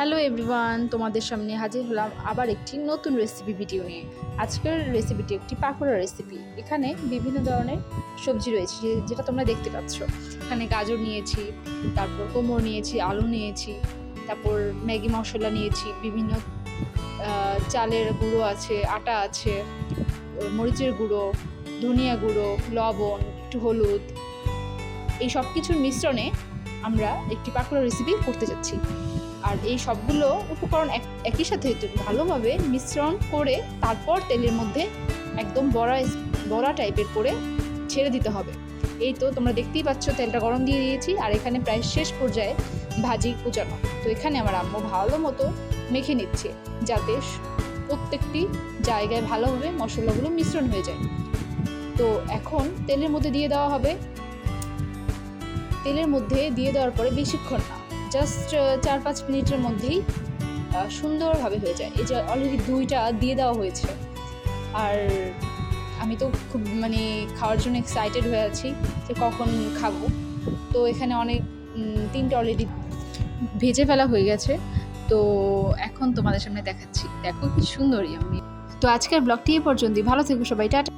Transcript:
Hello everyone, তোমাদের সামনে হাজির হলাম আবার একটি নতুন রেসিপি ভিডিও নিয়ে। আজকের রেসিপিটি একটি পাকোড়া রেসিপি। এখানে বিভিন্ন ধরনের সবজি রয়েছে যেটা তোমরা দেখতে পাচ্ছ। এখানে গাজর নিয়েছি, তারপর কোমড় নিয়েছি, আলু নিয়েছি, তারপর ম্যাগি মশলা নিয়েছি, বিভিন্ন চালের গুঁড়ো আছে, আটা আছে, মরিচের গুঁড়ো, ধনিয়া গুঁড়ো, লবণ, একটু হলুদ। এই সব কিছুর মিশ্রণে আমরা একটি পাকোড়া রেসিপি করতে যাচ্ছি। আর এই সবগুলো উপকরণ একই সাথে ভালোভাবে মিশ্রণ করে তারপর তেলের মধ্যে একদম বড়া টাইপের করে ছেড়ে দিতে হবে। এই তো তোমরা দেখতেই পাচ্ছ, তেলটা গরম দিয়ে দিয়েছি আর এখানে প্রায় শেষ পর্যায়ে ভাজি কুচানো। তো এখানে আমার আম্মু ভালো মতো মেখে নিচ্ছে যাতে প্রত্যেকটি জায়গায় ভালোভাবে মশলাগুলো মিশ্রণ হয়ে যায়। তো এখন তেলের মধ্যে দিয়ে দেওয়া হবে। তেলের মধ্যে দিয়ে দেওয়ার পরে বেশিক্ষণ না, জাস্ট 4-5 মিনিটের মধ্যেই সুন্দরভাবে হয়ে যায়। এই যে অলরেডি দুইটা দিয়ে দেওয়া হয়েছে আর আমি তো খুব খাওয়ার জন্য এক্সাইটেড হয়ে আছি যে কখন খাবো। তো এখানে অনেক 3টে অলরেডি ভেজে ফেলা হয়ে গেছে। তো এখন তোমাদের সামনে দেখাচ্ছি, দেখো কি সুন্দরই আমি। তো আজকের ব্লগটি এ পর্যন্তই। ভালো থেকো সবাই, টাটা।